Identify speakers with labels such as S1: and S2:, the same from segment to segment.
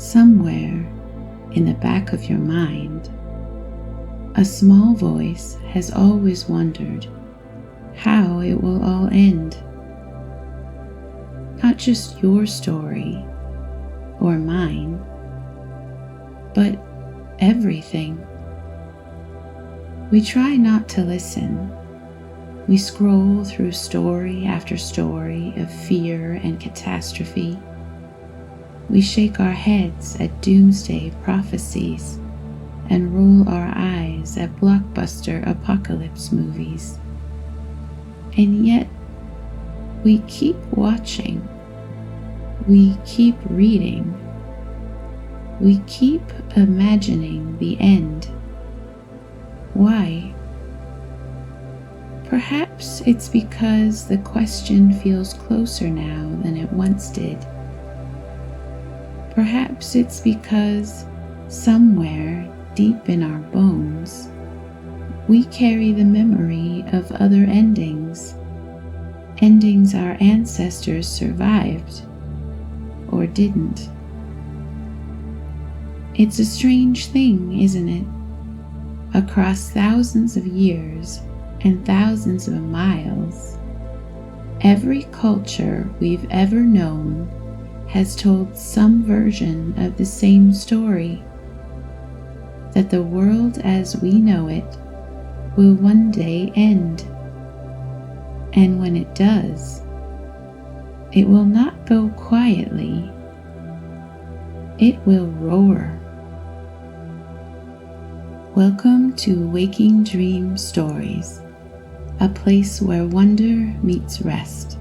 S1: Somewhere in the back of your mind, a small voice has always wondered how it will all end. Not just your story or mine, but everything. We try not to listen. We scroll through story after story of fear and catastrophe. We shake our heads at doomsday prophecies and roll our eyes at blockbuster apocalypse movies. And yet, we keep watching. We keep reading. We keep imagining the end. Why? Perhaps it's because the question feels closer now than it once did. Perhaps it's because somewhere deep in our bones, we carry the memory of other endings, endings our ancestors survived or didn't. It's a strange thing, isn't it? Across thousands of years and thousands of miles, every culture we've ever known has told some version of the same story, that the world as we know it will one day end. And when it does, it will not go quietly. It will roar. Welcome to Waking Dream Stories, a place where wonder meets rest.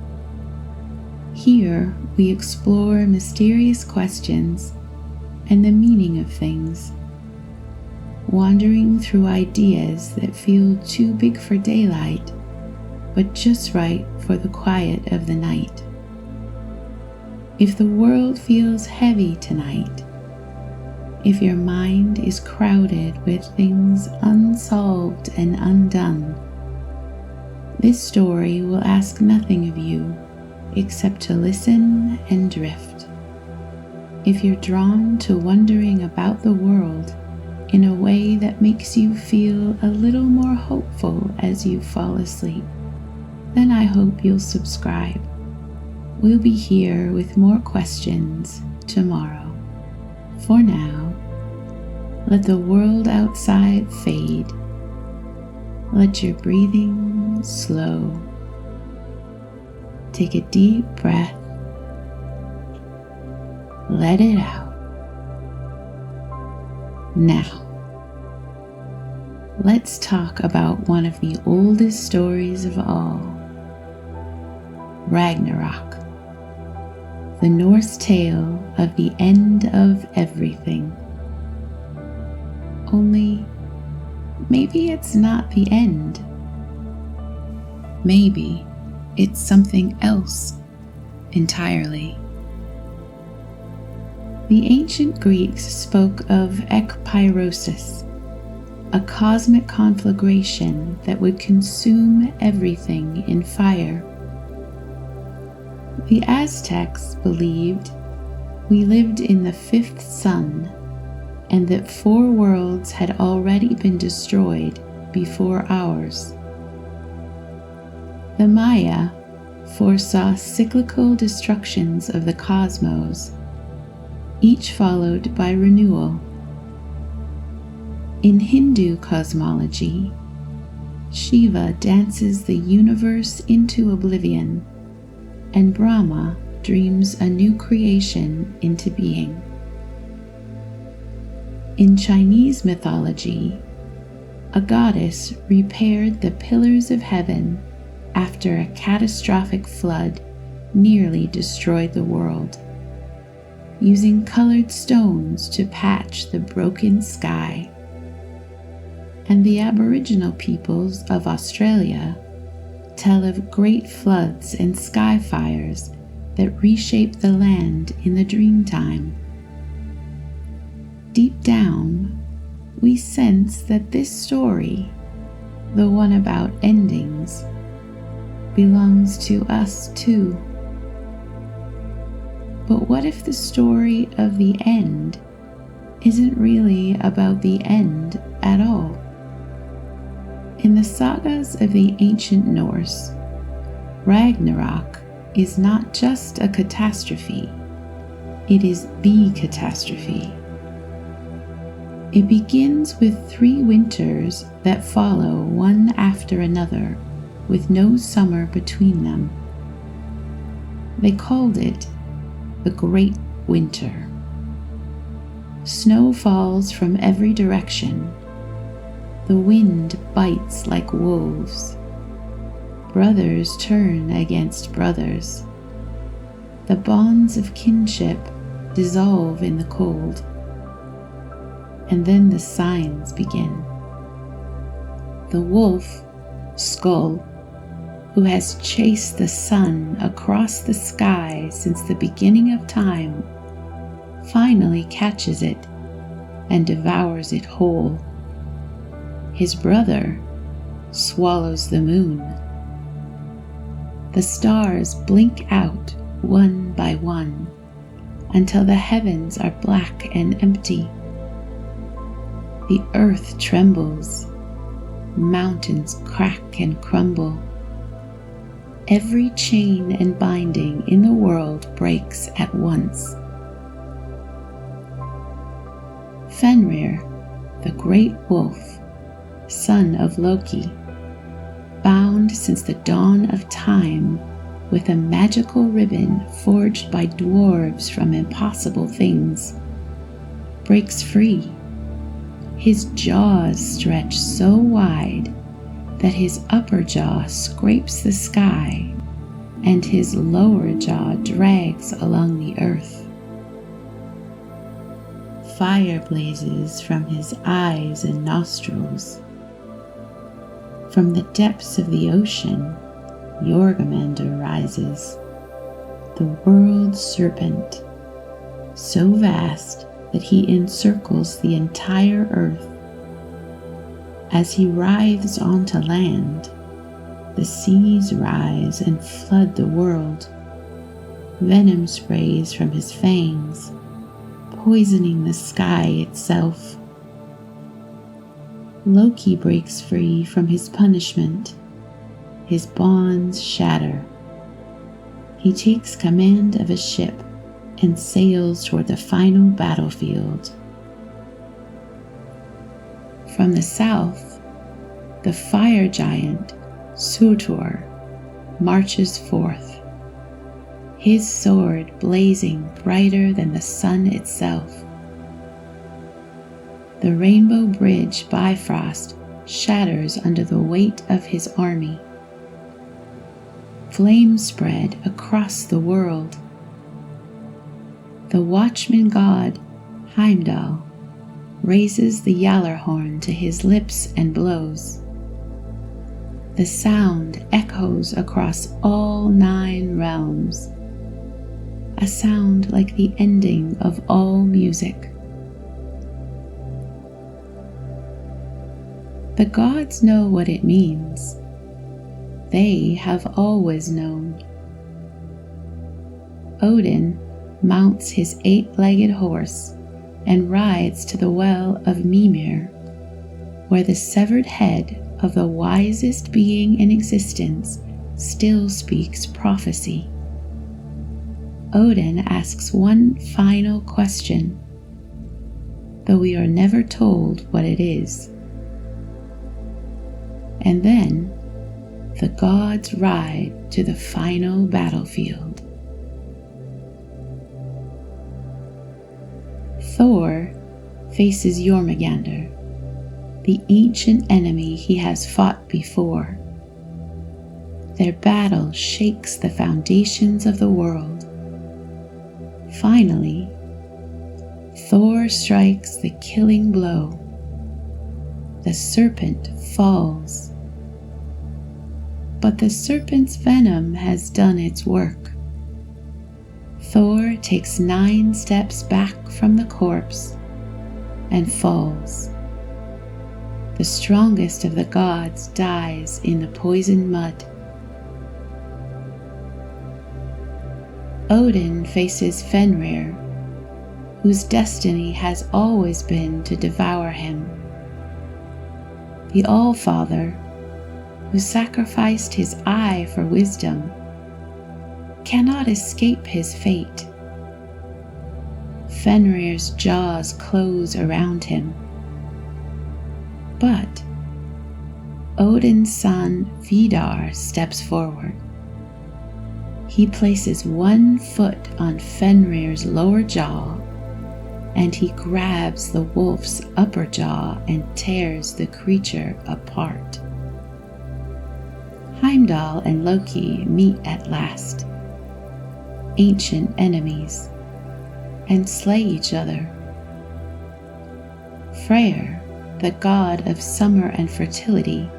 S1: Here we explore mysterious questions and the meaning of things, wandering through ideas that feel too big for daylight, but just right for the quiet of the night. If the world feels heavy tonight, if your mind is crowded with things unsolved and undone, this story will ask nothing of you except to listen and drift. If you're drawn to wondering about the world in a way that makes you feel a little more hopeful as you fall asleep, then I hope you'll subscribe. We'll be here with more questions tomorrow. For now, let the world outside fade. Let your breathing slow. Take a deep breath. Let it out. Now, let's talk about one of the oldest stories of all, Ragnarok, the Norse tale of the end of everything. Only, maybe it's not the end. Maybe it's something else entirely. The ancient Greeks spoke of ekpyrosis, a cosmic conflagration that would consume everything in fire. The Aztecs believed we lived in the fifth sun and that 4 worlds had already been destroyed before ours. The Maya foresaw cyclical destructions of the cosmos, each followed by renewal. In Hindu cosmology, Shiva dances the universe into oblivion, and Brahma dreams a new creation into being. In Chinese mythology, a goddess repaired the pillars of heaven after a catastrophic flood nearly destroyed the world, using colored stones to patch the broken sky. And the Aboriginal peoples of Australia tell of great floods and sky fires that reshaped the land in the dreamtime. Deep down, we sense that this story, the one about endings, belongs to us too. But what if the story of the end isn't really about the end at all? In the sagas of the ancient Norse, Ragnarok is not just a catastrophe, it is the catastrophe. It begins with 3 winters that follow one after another, with no summer between them. They called it the Great Winter. Snow falls from every direction. The wind bites like wolves. Brothers turn against brothers. The bonds of kinship dissolve in the cold. And then the signs begin. The wolf, Skull, who has chased the sun across the sky since the beginning of time, finally catches it and devours it whole. His brother swallows the moon. The stars blink out one by one until the heavens are black and empty. The earth trembles, mountains crack and crumble. Every chain and binding in the world breaks at once. Fenrir, the great wolf, son of Loki, bound since the dawn of time with a magical ribbon forged by dwarves from impossible things, breaks free. His jaws stretch so wide that his upper jaw scrapes the sky and his lower jaw drags along the earth. Fire blazes from his eyes and nostrils. From the depths of the ocean, Jormungandr rises, the world serpent, so vast that he encircles the entire earth. As he writhes onto land, the seas rise and flood the world. Venom sprays from his fangs, poisoning the sky itself. Loki breaks free from his punishment. His bonds shatter. He takes command of a ship and sails toward the final battlefield. From the south, the fire giant Surtur marches forth, his sword blazing brighter than the sun itself. The rainbow bridge Bifrost shatters under the weight of his army. Flames spread across the world. The watchman god Heimdall raises the Gjallarhorn to his lips and blows. The sound echoes across all 9 realms, a sound like the ending of all music. The gods know what it means. They have always known. Odin mounts his 8-legged horse and rides to the well of Mimir, where the severed head of the wisest being in existence still speaks prophecy. Odin asks one final question, though we are never told what it is. And then the gods ride to the final battlefield. Thor faces Jormungandr, the ancient enemy he has fought before. Their battle shakes the foundations of the world. Finally, Thor strikes the killing blow. The serpent falls. But the serpent's venom has done its work. Thor takes 9 steps back from the corpse and falls. The strongest of the gods dies in the poisoned mud. Odin faces Fenrir, whose destiny has always been to devour him. The All-Father, who sacrificed his eye for wisdom, cannot escape his fate. Fenrir's jaws close around him. But Odin's son Vidar steps forward. He places one foot on Fenrir's lower jaw, and he grabs the wolf's upper jaw and tears the creature apart. Heimdall and Loki meet at last, ancient enemies, and slay each other. Freyr, the god of summer and fertility,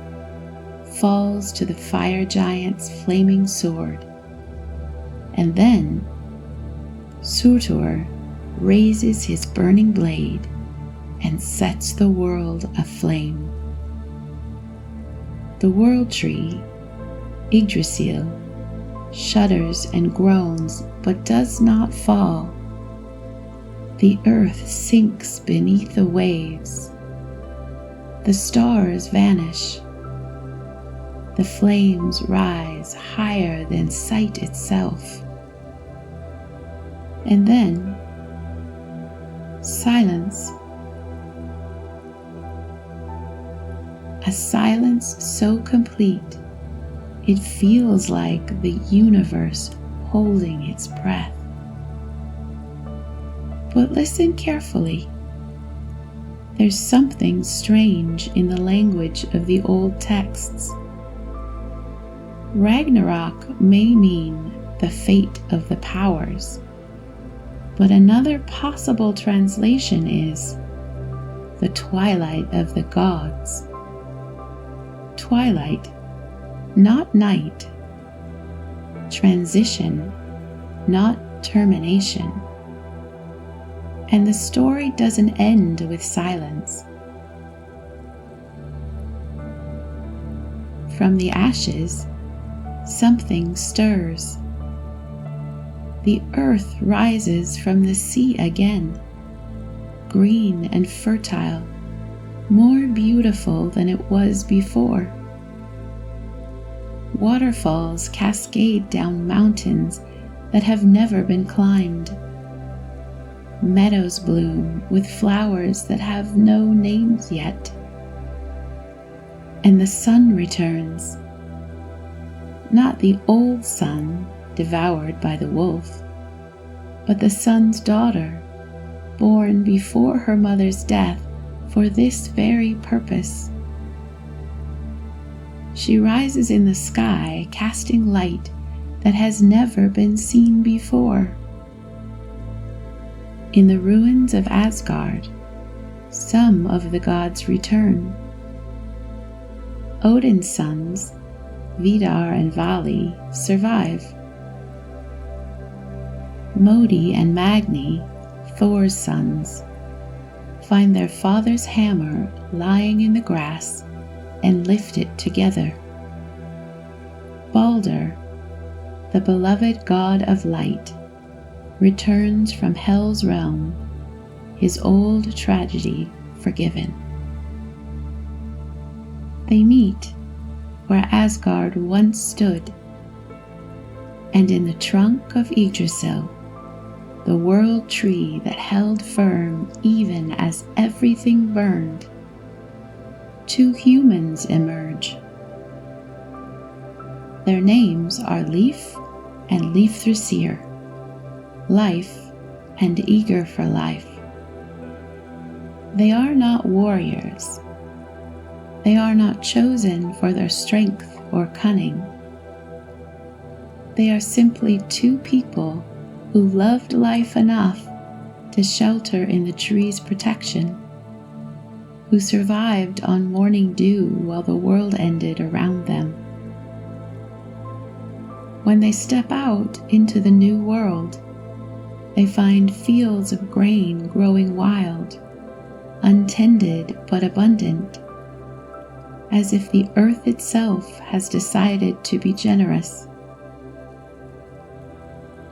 S1: falls to the fire giant's flaming sword, and then Surtur raises his burning blade and sets the world aflame. The world tree, Yggdrasil, shudders and groans but does not fall. The earth sinks beneath the waves. The stars vanish. The flames rise higher than sight itself. And then, silence. A silence so complete, it feels like the universe holding its breath. But listen carefully. There's something strange in the language of the old texts. Ragnarok may mean the fate of the powers, but another possible translation is the twilight of the gods. Twilight, not night. Transition, not termination. And the story doesn't end with silence. From the ashes, something stirs. The earth rises from the sea again, green and fertile, more beautiful than it was before. Waterfalls cascade down mountains that have never been climbed. Meadows bloom with flowers that have no names yet. And the sun returns. Not the old sun devoured by the wolf, but the sun's daughter, born before her mother's death for this very purpose. She rises in the sky, casting light that has never been seen before. In the ruins of Asgard, some of the gods return. Odin's sons, Vidar and Vali, survive. Modi and Magni, Thor's sons, find their father's hammer lying in the grass and lift it together. Balder, the beloved god of light, returns from Hel's realm, his old tragedy forgiven. They meet where Asgard once stood, and in the trunk of Yggdrasil, the world tree that held firm even as everything burned, two humans emerge. Their names are Leif and Leifthrisir, life and eager for life. They are not warriors. They are not chosen for their strength or cunning. They are simply two people who loved life enough to shelter in the tree's protection, who survived on morning dew while the world ended around them. When they step out into the new world, they find fields of grain growing wild, untended but abundant, as if the earth itself has decided to be generous.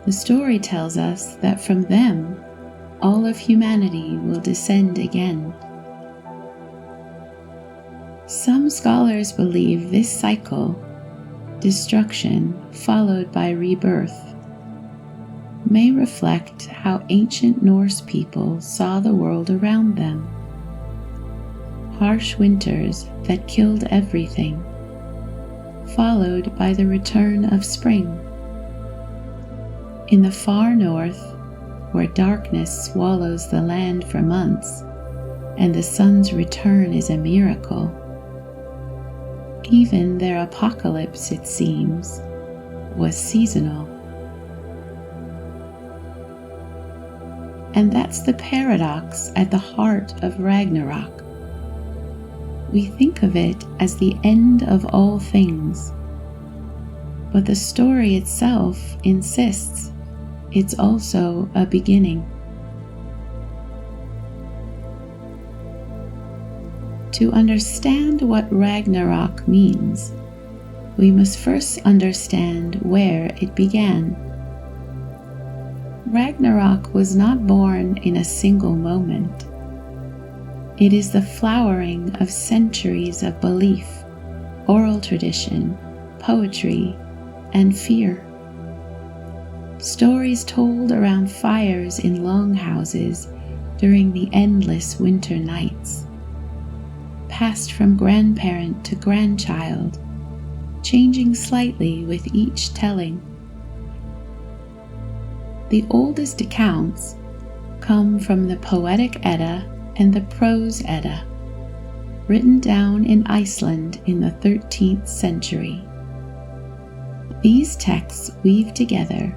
S1: The story tells us that from them, all of humanity will descend again. Some scholars believe this cycle, destruction followed by rebirth, may reflect how ancient Norse people saw the world around them. Harsh winters that killed everything, followed by the return of spring. In the far north, where darkness swallows the land for months, and the sun's return is a miracle, even their apocalypse, it seems, was seasonal. And that's the paradox at the heart of Ragnarok. We think of it as the end of all things, but the story itself insists it's also a beginning. To understand what Ragnarok means, we must first understand where it began. Ragnarok was not born in a single moment. It is the flowering of centuries of belief, oral tradition, poetry, and fear. Stories told around fires in longhouses during the endless winter nights, passed from grandparent to grandchild, changing slightly with each telling. The oldest accounts come from the poetic Edda and the prose Edda, written down in Iceland in the 13th century. These texts weave together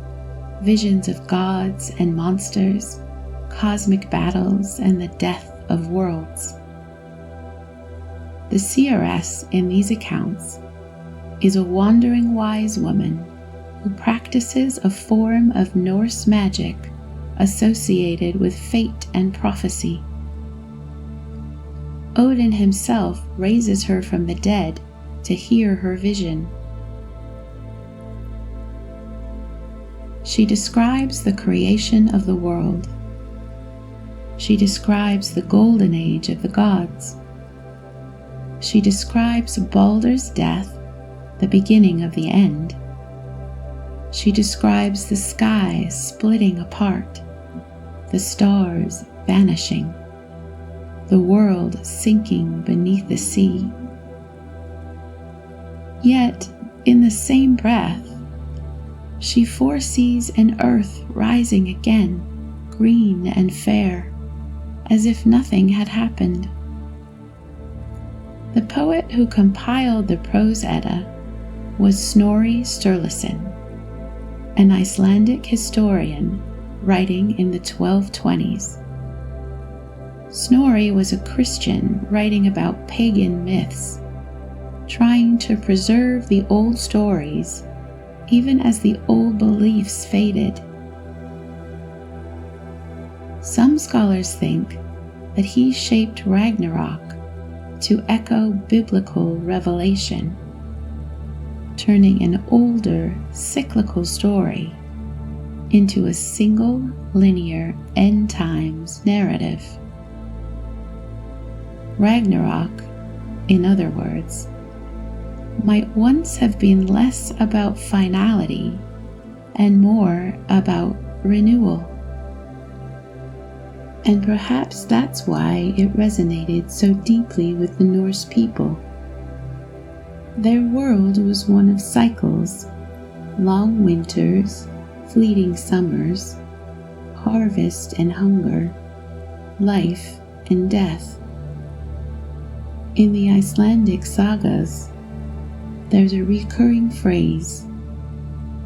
S1: visions of gods and monsters, cosmic battles, and the death of worlds. The seeress in these accounts is a wandering wise woman who practices a form of Norse magic associated with fate and prophecy. Odin himself raises her from the dead to hear her vision. She describes the creation of the world. She describes the golden age of the gods. She describes Baldur's death, the beginning of the end. She describes the sky splitting apart, the stars vanishing, the world sinking beneath the sea. Yet, in the same breath, she foresees an earth rising again, green and fair, as if nothing had happened. The poet who compiled the prose Edda was Snorri Sturluson, an Icelandic historian writing in the 1220s. Snorri was a Christian writing about pagan myths, trying to preserve the old stories even as the old beliefs faded. Some scholars think that he shaped Ragnarok to echo biblical revelation, turning an older, cyclical story into a single, linear, end times narrative. Ragnarok, in other words, might once have been less about finality and more about renewal. And perhaps that's why it resonated so deeply with the Norse people. Their world was one of cycles, long winters, fleeting summers, harvest and hunger, life and death. In the Icelandic sagas, there's a recurring phrase,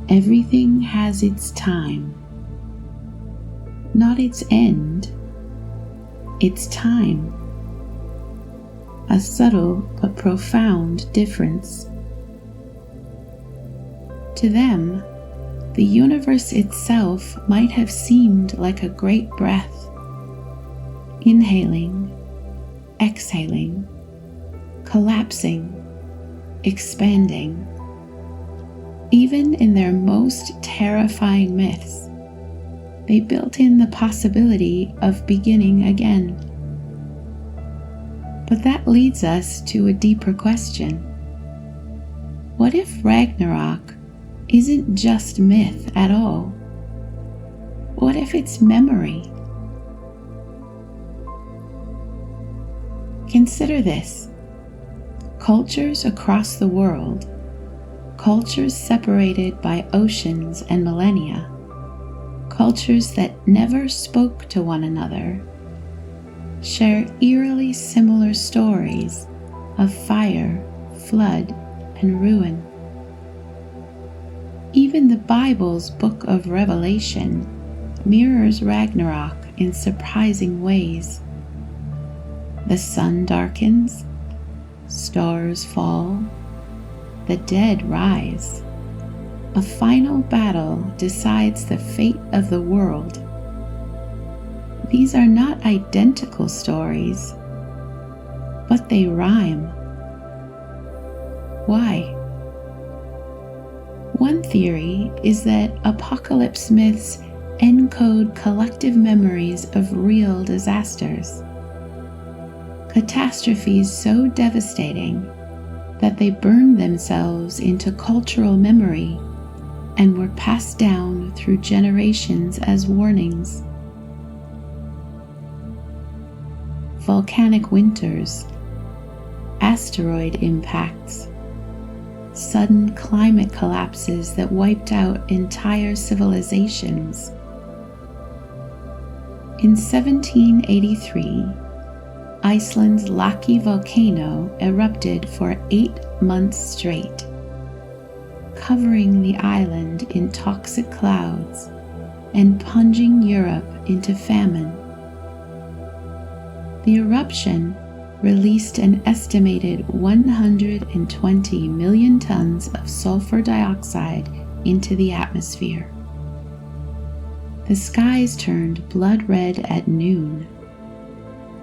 S1: everything has its time. Not its end, its time. A subtle but profound difference. To them, the universe itself might have seemed like a great breath, inhaling, exhaling, collapsing, expanding. Even in their most terrifying myths, they built in the possibility of beginning again. But that leads us to a deeper question. What if Ragnarok isn't just myth at all? What if it's memory? Consider this. Cultures across the world, cultures separated by oceans and millennia, cultures that never spoke to one another, share eerily similar stories of fire, flood, and ruin. Even the Bible's book of Revelation mirrors Ragnarok in surprising ways. The sun darkens, stars fall, the dead rise. A final battle decides the fate of the world. These are not identical stories, but they rhyme. Why? One theory is that apocalypse myths encode collective memories of real disasters. Catastrophes so devastating that they burned themselves into cultural memory and were passed down through generations as warnings. Volcanic winters, asteroid impacts, sudden climate collapses that wiped out entire civilizations. In 1783, Iceland's Laki volcano erupted for 8 months straight, covering the island in toxic clouds and plunging Europe into famine. The eruption released an estimated 120 million tons of sulfur dioxide into the atmosphere. The skies turned blood red at noon.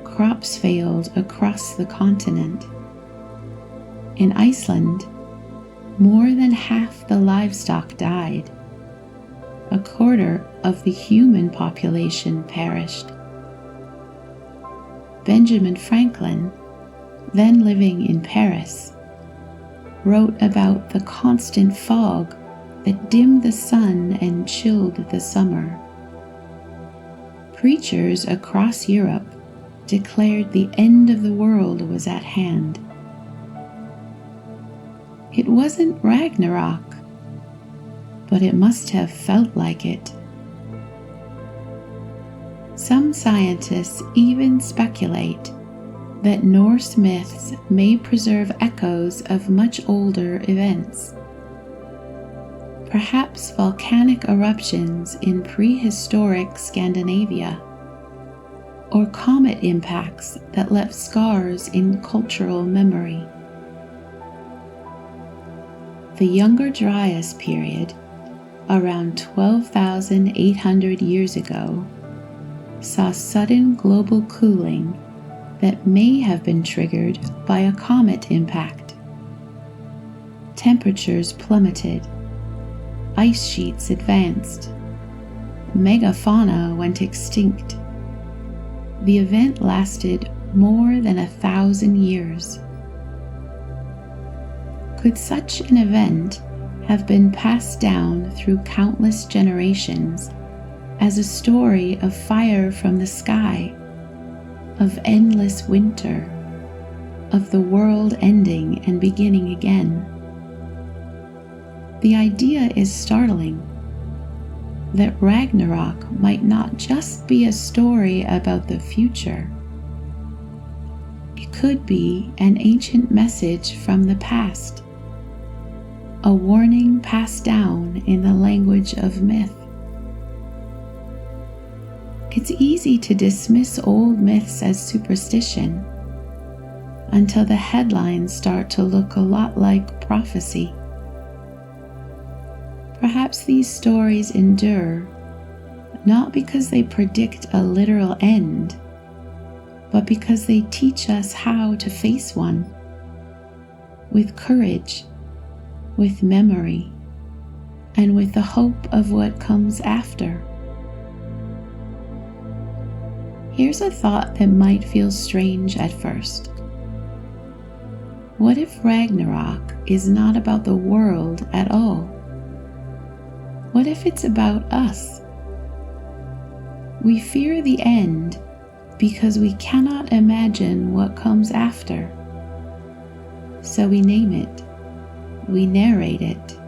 S1: Crops failed across the continent. In Iceland, more than half the livestock died. A quarter of the human population perished. Benjamin Franklin, then living in Paris, wrote about the constant fog that dimmed the sun and chilled the summer. Preachers across Europe declared the end of the world was at hand. It wasn't Ragnarok, but it must have felt like it. Some scientists even speculate that Norse myths may preserve echoes of much older events. Perhaps volcanic eruptions in prehistoric Scandinavia, or comet impacts that left scars in cultural memory. The Younger Dryas period, around 12,800 years ago, saw sudden global cooling that may have been triggered by a comet impact. Temperatures plummeted, ice sheets advanced, megafauna went extinct. The event lasted more than 1,000 years. Could such an event have been passed down through countless generations as a story of fire from the sky, of endless winter, of the world ending and beginning again? The idea is startling, that Ragnarok might not just be a story about the future. It could be an ancient message from the past, a warning passed down in the language of myth. It's easy to dismiss old myths as superstition until the headlines start to look a lot like prophecy. Perhaps these stories endure not because they predict a literal end, but because they teach us how to face one with courage, with memory, and with the hope of what comes after. Here's a thought that might feel strange at first. What if Ragnarok is not about the world at all? What if it's about us? We fear the end because we cannot imagine what comes after. So we name it, we narrate it,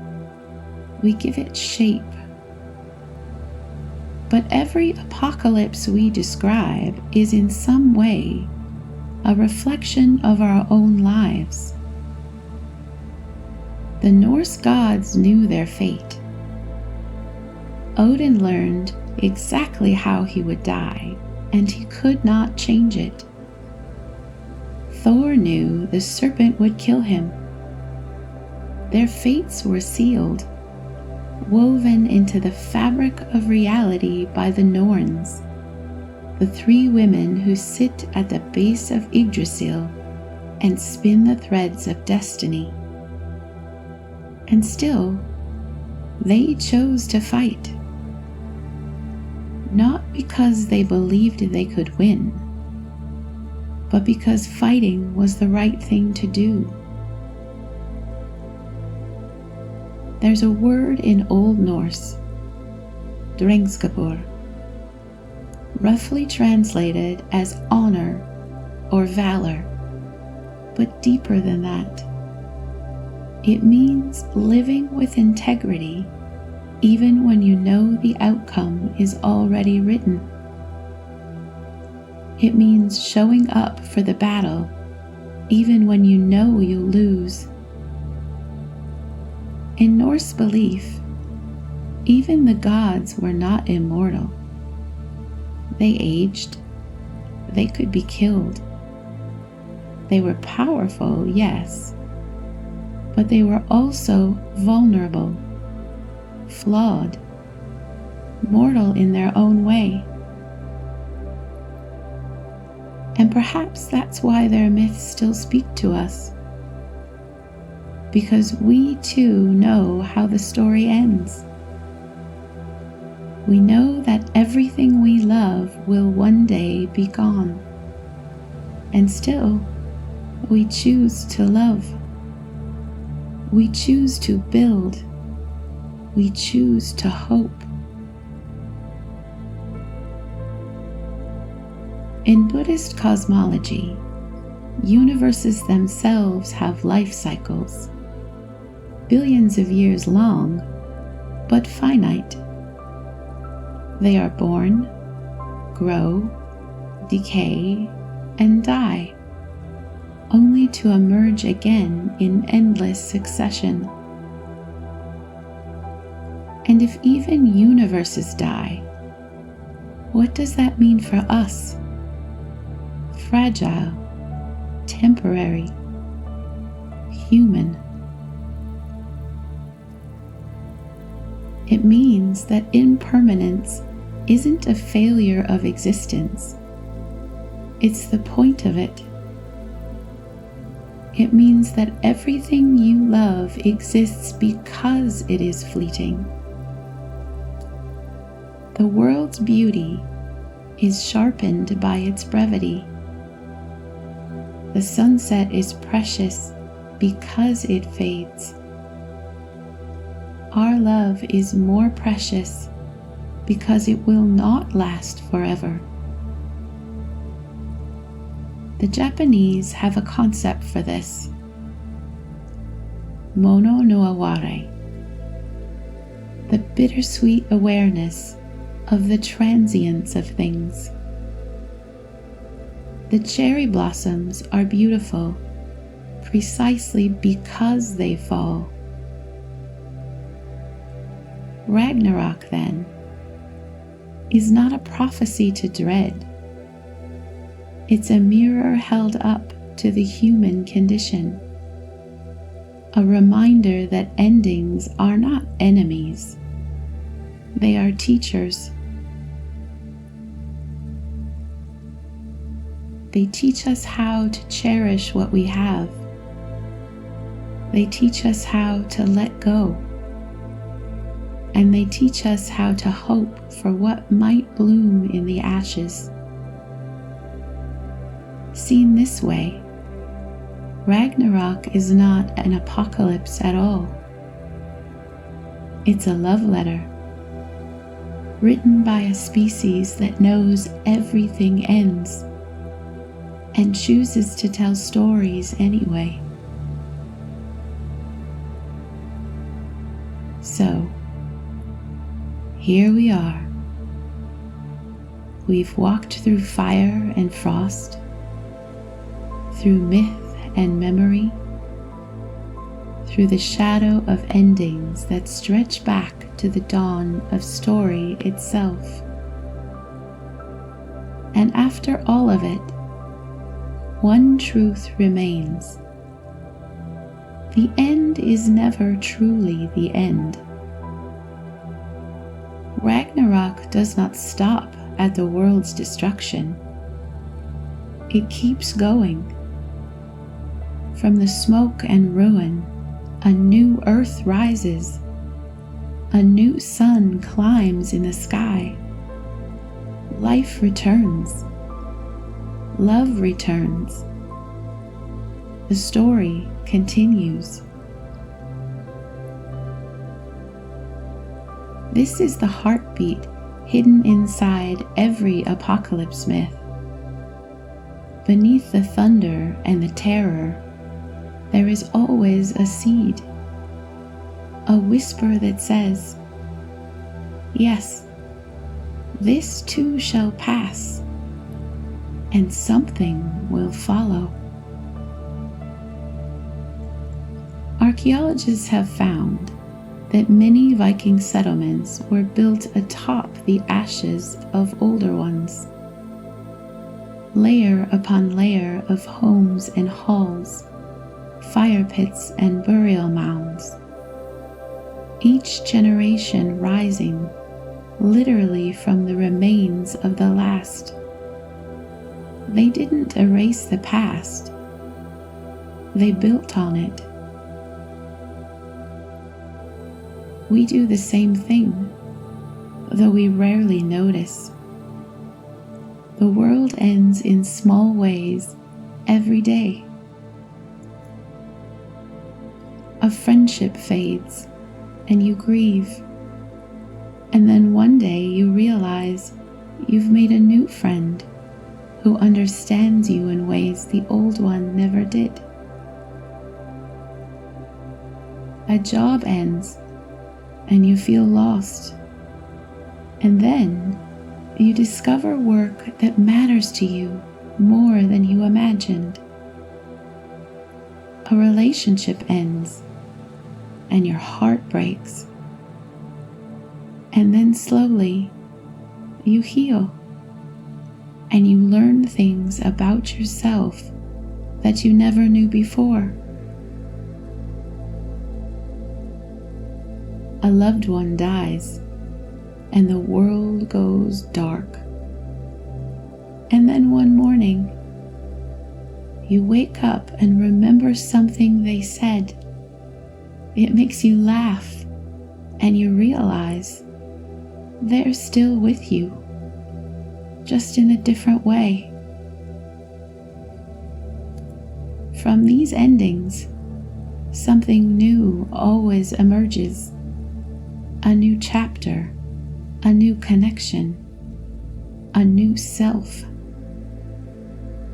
S1: we give it shape. But every apocalypse we describe is in some way a reflection of our own lives. The Norse gods knew their fate. Odin learned exactly how he would die, and he could not change it. Thor knew the serpent would kill him. Their fates were sealed, woven into the fabric of reality by the Norns, the three women who sit at the base of Yggdrasil and spin the threads of destiny. And still, they chose to fight. Not because they believed they could win, but because fighting was the right thing to do. There's a word in Old Norse, rediscover, roughly translated as honor or valor, but deeper than that. It means living with integrity even when you know the outcome is already written. It means showing up for the battle even when you know you'll lose. In Norse belief, even the gods were not immortal. They aged. They could be killed. They were powerful, yes, but they were also vulnerable, flawed, mortal in their own way. And perhaps that's why their myths still speak to us. Because we too know how the story ends. We know that everything we love will one day be gone. And still, we choose to love. We choose to build. We choose to hope. In Buddhist cosmology, universes themselves have life cycles, billions of years long, but finite. They are born, grow, decay, and die, only to emerge again in endless succession. And if even universes die, what does that mean for us? Fragile, temporary, human. It means that impermanence isn't a failure of existence. It's the point of it. It means that everything you love exists because it is fleeting. The world's beauty is sharpened by its brevity. The sunset is precious because it fades. Our love is more precious because it will not last forever. The Japanese have a concept for this. Mono no aware. The bittersweet awareness of the transience of things. The cherry blossoms are beautiful precisely because they fall. Ragnarok, then, is not a prophecy to dread. It's a mirror held up to the human condition, a reminder that endings are not enemies. They are teachers. They teach us how to cherish what we have. They teach us how to let go. and they teach us how to hope for what might bloom in the ashes. Seen this way, Ragnarok is not an apocalypse at all. It's a love letter, written by a species that knows everything ends and chooses to tell stories anyway. So, here we are. We've walked through fire and frost, through myth and memory, through the shadow of endings that stretch back to the dawn of story itself. And after all of it, one truth remains. The end is never truly the end. Ragnarok does not stop at the world's destruction. It keeps going. From the smoke and ruin, a new earth rises. A new sun climbs in the sky. Life returns. Love returns. The story continues. This is the heartbeat hidden inside every apocalypse myth. Beneath the thunder and the terror, there is always a seed, a whisper that says, yes, this too shall pass, and something will follow. Archaeologists have found that many Viking settlements were built atop the ashes of older ones. Layer upon layer of homes and halls, fire pits and burial mounds. Each generation rising literally from the remains of the last. They didn't erase the past. They built on it. We do the same thing, though we rarely notice. The world ends in small ways every day. A friendship fades and you grieve, and then one day you realize you've made a new friend who understands you in ways the old one never did. A job ends and you feel lost, and then you discover work that matters to you more than you imagined. A relationship ends and your heart breaks, and then slowly you heal and you learn things about yourself that you never knew before. A loved one dies and the world goes dark. And then one morning, you wake up and remember something they said. It makes you laugh and you realize they're still with you, just in a different way. From these endings, something new always emerges. A new chapter, a new connection, a new self.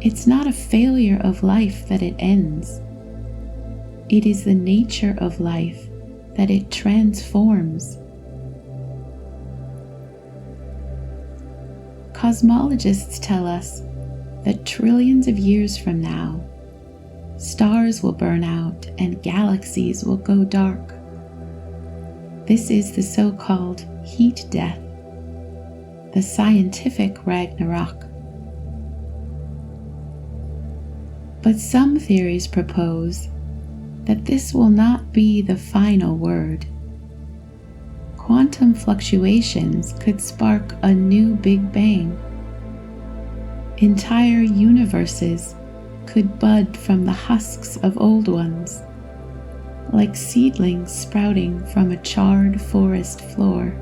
S1: It's not a failure of life that it ends. It is the nature of life that it transforms. Cosmologists tell us that trillions of years from now, stars will burn out and galaxies will go dark. This is the so-called heat death, the scientific Ragnarok. But some theories propose that this will not be the final word. Quantum fluctuations could spark a new Big Bang. Entire universes could bud from the husks of old ones, like seedlings sprouting from a charred forest floor.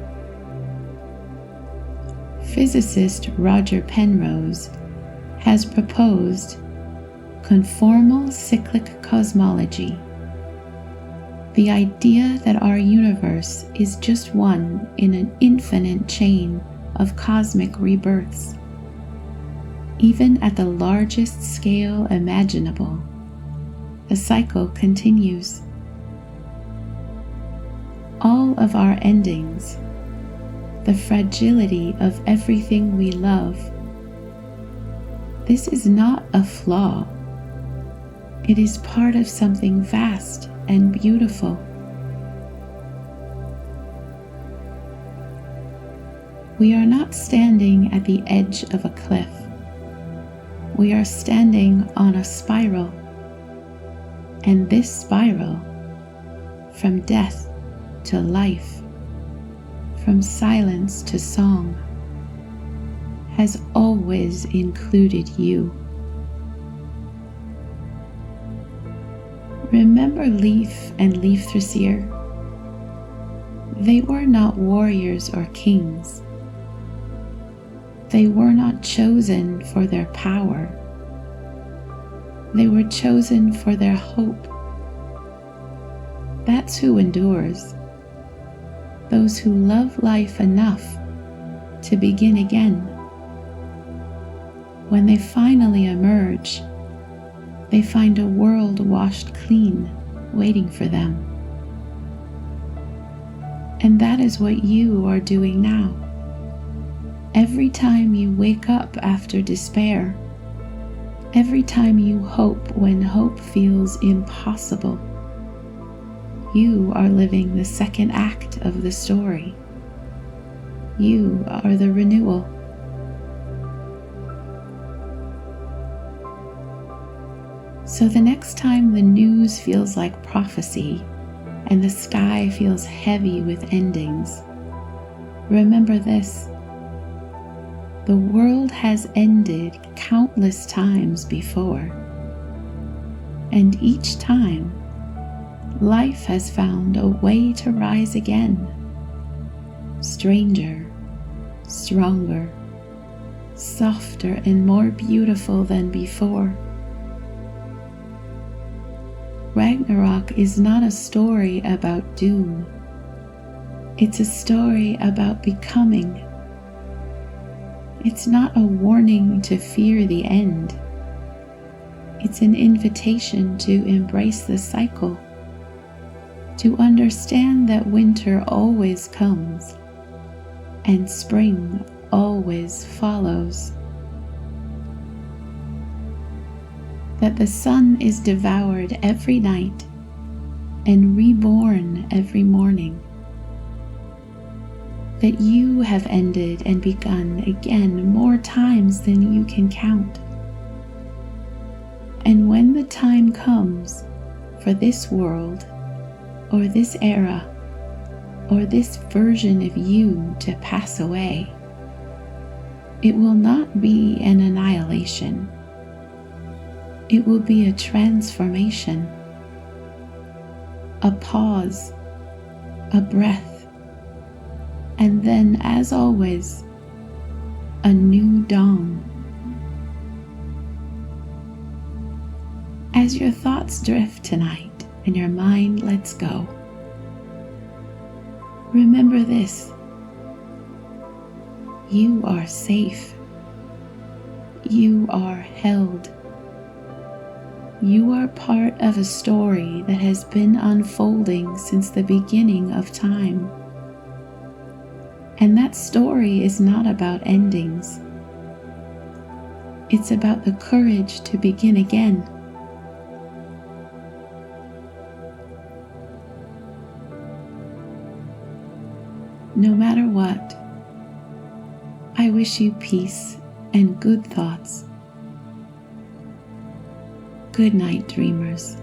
S1: Physicist Roger Penrose has proposed conformal cyclic cosmology, the idea that our universe is just one in an infinite chain of cosmic rebirths. Even at the largest scale imaginable, the cycle continues. All of our endings, the fragility of everything we love, this is not a flaw. It is part of something vast and beautiful. We are not standing at the edge of a cliff. We are standing on a spiral. And this spiral, from death to life, from silence to song, has always included you. Remember Leif and Leifthrisir? They were not warriors or kings. They were not chosen for their power. They were chosen for their hope. That's who endures. Those who love life enough to begin again. When they finally emerge, they find a world washed clean, waiting for them. And that is what you are doing now. Every time you wake up after despair, every time you hope when hope feels impossible, you are living the second act of the story. You are the renewal. So the next time the news feels like prophecy and the sky feels heavy with endings, remember this. The world has ended countless times before, and each time, life has found a way to rise again, stranger, stronger, softer, and more beautiful than before. Ragnarok is not a story about doom. It's a story about becoming. It's not a warning to fear the end. It's an invitation to embrace the cycle, to understand that winter always comes and spring always follows, that the sun is devoured every night and reborn every morning, that you have ended and begun again more times than you can count. And when the time comes for this world, or this era, or this version of you to pass away, it will not be an annihilation. It will be a transformation, a pause, a breath, and then, as always, a new dawn. As your thoughts drift tonight and your mind lets go, remember this: you are safe. You are held. You are part of a story that has been unfolding since the beginning of time. And that story is not about endings. It's about the courage to begin again. No matter what, I wish you peace and good thoughts. Good night, dreamers.